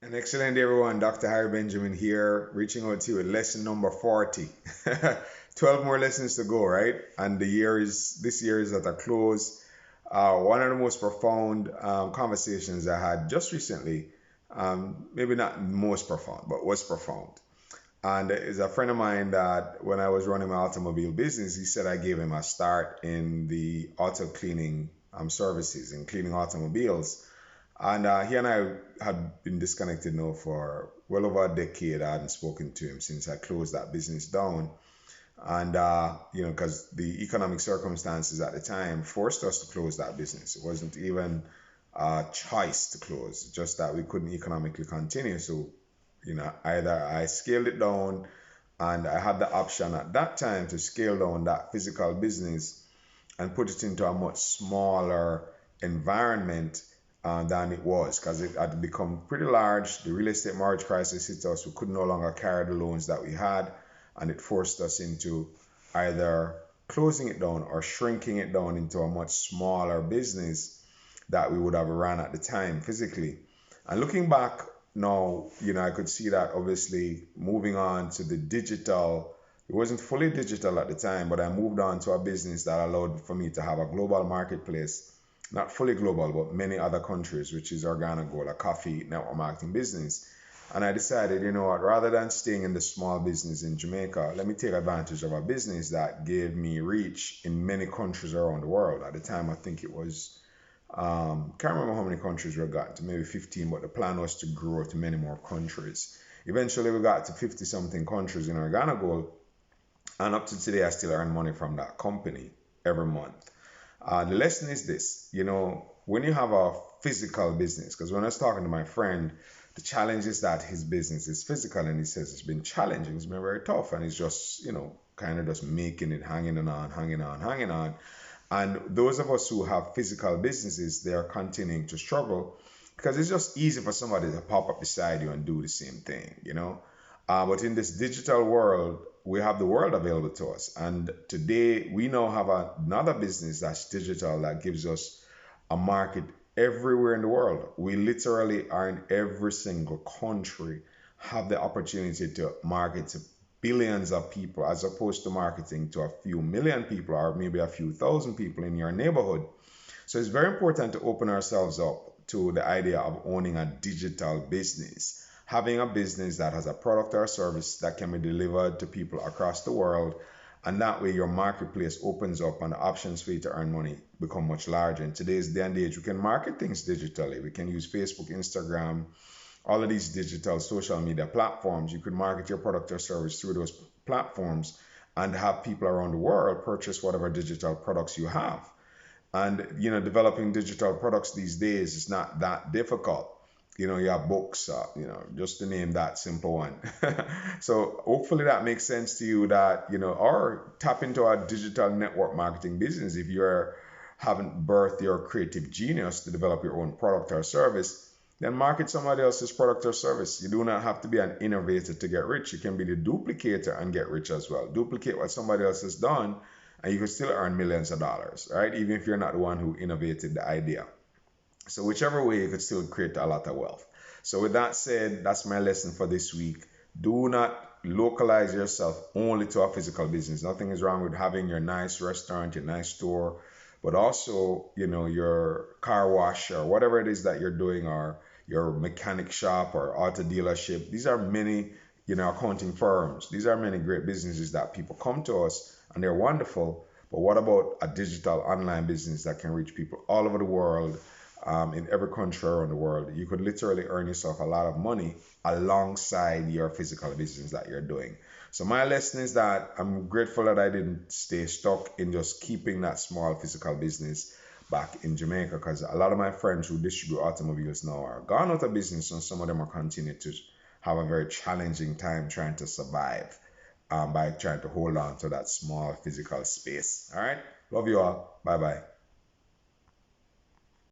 An excellent day, everyone. Dr. Harry Benjamin here, reaching out to you with lesson number 40. 12 more lessons to go, right? And this year is at a close. One of the most profound conversations I had just recently, maybe not most profound, but was profound. And is a friend of mine that when I was running my automobile business, he said I gave him a start in the auto cleaning services and cleaning automobiles. And he and I had been disconnected now for well over a decade. I hadn't spoken to him since I closed that business down. And, because the economic circumstances at the time forced us to close that business. It wasn't even a choice to close, just that we couldn't economically continue. So, either I scaled it down and I had the option at that time to scale down that physical business and put it into a much smaller environment than it was because it had become pretty large. The real estate mortgage crisis hit us. We could no longer carry the loans that we had, and it forced us into either closing it down or shrinking it down into a much smaller business that we would have run at the time physically. And looking back now, I could see that obviously moving on to the digital, it wasn't fully digital at the time, but I moved on to a business that allowed for me to have a global marketplace, not fully global, but many other countries, which is Organic Gold, a coffee network marketing business. And I decided, you know what, rather than staying in the small business in Jamaica, let me take advantage of a business that gave me reach in many countries around the world. At the time, I think it was can't remember how many countries we got to, maybe 15, but the plan was to grow to many more countries. Eventually, we got to 50 something countries in Organa Gold, and up to today, I still earn money from that company every month. The lesson is this, when you have a physical business, because when I was talking to my friend, the challenge is that his business is physical, and he says it's been challenging, it's been very tough, and he's just, kind of just making it, hanging on, hanging on, hanging on. And those of us who have physical businesses, they are continuing to struggle because it's just easy for somebody to pop up beside you and do the same thing. But in this digital world, we have the world available to us. And today, we now have another business that's digital that gives us a market everywhere in the world. We literally are in every single country, have the opportunity to market to billions of people as opposed to marketing to a few million people or maybe a few thousand people in your neighborhood. So it's very important to open ourselves up to the idea of owning a digital business, having a business that has a product or service that can be delivered to people across the world. And that way, your marketplace opens up and the options for you to earn money become much larger. In today's day and age, we can market things digitally. We can use Facebook, Instagram, all of these digital social media platforms. You could market your product or service through those platforms and have people around the world purchase whatever digital products you have. And developing digital products these days is not that difficult. You have books, just to name that simple one. So hopefully that makes sense to you that, or tap into a digital network marketing business if you're haven't birthed your creative genius to develop your own product or service, then market somebody else's product or service. You do not have to be an innovator to get rich. You can be the duplicator and get rich as well. Duplicate what somebody else has done, and you can still earn millions of dollars, right? Even if you're not the one who innovated the idea. So whichever way, you could still create a lot of wealth. So with that said, that's my lesson for this week. Do not localize yourself only to a physical business. Nothing is wrong with having your nice restaurant, your nice store, but also, your car wash or whatever it is that you're doing, or your mechanic shop or auto dealership. These are many, accounting firms. These are many great businesses that people come to us and they're wonderful. But what about a digital online business that can reach people all over the world, in every country around the world? You could literally earn yourself a lot of money alongside your physical business that you're doing. So my lesson is that I'm grateful that I didn't stay stuck in just keeping that small physical business back in Jamaica, because a lot of my friends who distribute automobiles now are gone out of business, and some of them are continuing to have a very challenging time trying to survive, by trying to hold on to that small physical space. All right. Love you all. Bye bye.